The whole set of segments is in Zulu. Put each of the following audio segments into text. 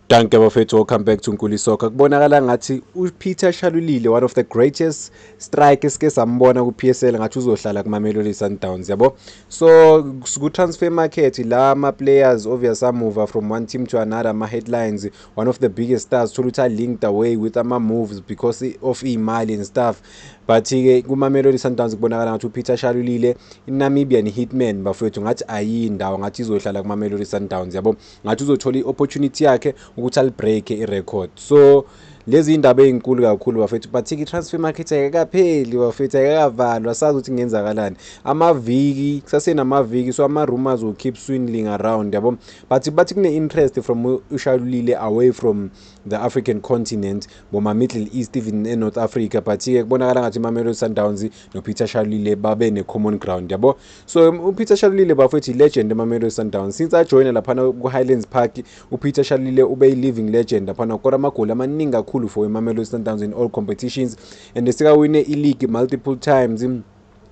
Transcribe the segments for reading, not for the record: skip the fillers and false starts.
Danke bafethu, welcome back to Nkuli Soccer. Kubonakala ngathi uPeter Shalulile, one of the greatest strikers ke sambona ku-PSL, ngathi uzohlala kuMamelodi Sundowns yabo. So ku-transfer market la ama-players obvious amuva from one team to another, ama-headlines, one of the biggest stars thola ukuthi linked away with ama-moves because of imali and stuff. But-ke kuMamelodi Sundowns kubonakala ngathi uPeter Shalulile i-Namibian hitman bafethu, ngathi ayindawo, ngathi izohlala kuMamelodi Sundowns yabo, ngathi uzothola i-opportunity yakhe ukuthi alibreak i-record. So lezi indaba ezinkulu kakhulu bafethu, but i-transfer market ayikapheli bafethu, ayikavalwa, asazi ukuthi kungenzakalani. Amaviki kusasenamaviki, so ama-rumors will keep swindling around yabo, but kune-interest from uShalulile away from the African continent, boma Middle East, even e-North Africa. But-ke kubonakala ngathi iMamelodi Sundowns noPeter Shalulile babe ne-common ground yabo. So uPeter Shalulile bafethu i-legend eMamelodi Sundowns since ajoyina laphana ku-Highlands Park. uPeter Shalulile ube yi-living legend laphana, ukora amagoli amaningi kakhulu for iMamelodi Sundowns in all competitions, and sekawine i-league multiple times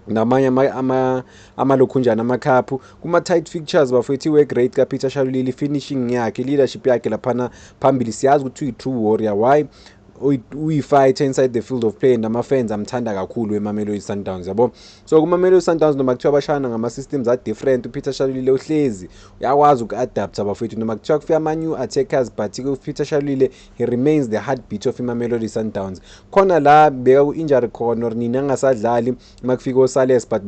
namanye amalokhunjana amakhaphu kuma-tight fixtures bafethu. iwe great kaPeter Shalulile, finishing yakhe, leadership yakhe laphana phambili, siyazi ukuthi uyi-true warrior. Why? uyi-fighter inside the field of play, nama-fans amthanda kakhulu eMamelodi Sundowns yabo. So kuMamelodi Sundowns noma kuthiwa bashana ngama-systems a-different, uPeter Shalulile uhlezi uyakwazi uku-adapta bafethu, noma kuthiwa kufika ama-new attackers, but uPeter Shalulile he remains the heartbeat of iMamelodi Sundowns. Khona la beka ku-injury corner, nina angasadlali makufika oSales, but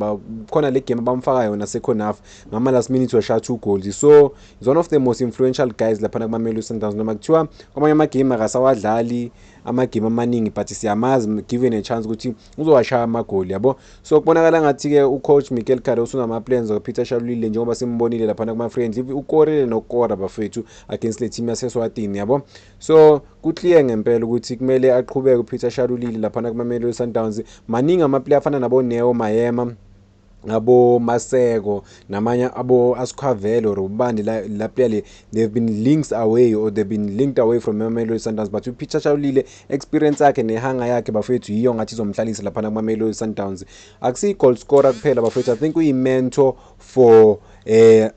khona le game abamfaka yona second half, ngama-last minute washaya 2 goals. So is one of the most influential guys laphana kuMamelodi Sundowns, noma kuthiwa kwamanye amagame akasawadlali amagame amaningi, but siyamazi given a chance ukuthi uzowashaya amagoli yabo. So kubonakala ngathi-ke ucoach Mikel Cardoso unama-plans kaPeter Shalulile njengoba simbonile laphana kuma-friends, ukorele nokora bafethu against le team yaseSwatini yabo. So kuclear ngempela ukuthi kumele aqhubeke uPeter Shalulile laphana kuMamelodi Sundowns. Maningi ama-player afana nabo Neo Mayema, abo Maseko, namanye abo Asquavelo or ubani la player they've been linked away, or they've been linked away from Mamelodi Sundowns, but uPeter Shalulile experience yakhe nehanga yakhe bafethu yiyo ngathi izomhlalisa laphana kuMamelodi Sundowns. Akusiyi goal scorer kuphela bafethu, I think uyi-mentor for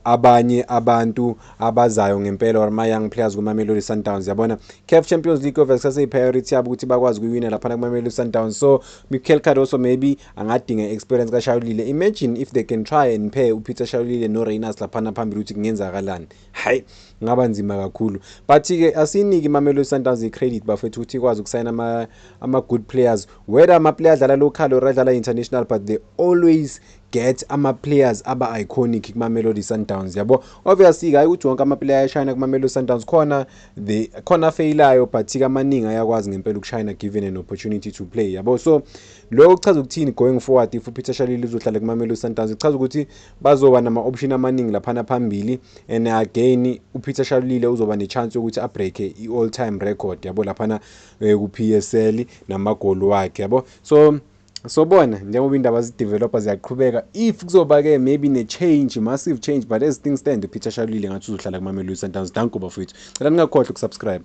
abanye abantu abazayo ngempela, or ama-young players kuMamelodi Sundowns yabona. CAF Champions League of sase-priority yabo ukuthi bakwazi ukuyiwina laphana kuMamelodi Sundowns. So Mikel Cardoso maybe angadinga experience kaShalulile. Imagine if they can try and pair uPeter Shalulile noReynolds laphana phambili ukuthi kungenzakalani. Hayi, ngaba nzima kakhulu. But-ke asiniki iMamelodi Sundowns i-credit bafethu ukuthi ikwazi ukusayina ama-good players, whether ama-players adlala local or adlala international, but they always get ama-players aba-iconic kuMamelodi Sundowns yabo. Obviously hayi ukuthi wonke ama-player ayashayina kuMamelodi Sundowns, khona failayo, but-ke amaningi ayakwazi ngempela ukushayina given an opportunity to play yabo. So lokho kuchaza ukuthini going forward if uPeter Shalulile uzohlala kuMamelodi Sundowns? Kuchaza ukuthi bazoba nama-option amaningi laphana phambili, and again uPeter Shalulile uzoba ne-chance yokuthi abreak i-all time record yabo laphana ku-PSL namagoli wakhe yabo. So bona njengoba indaba zi-developers ziyaqhubeka, if kuzoba-ke maybe ne-change, massive change, but as things stand uPeter Shalulile ngathi uzohlala kuMamelodi Sundowns. Danko bafethu, cela ningakhohlwa ukusubscribe.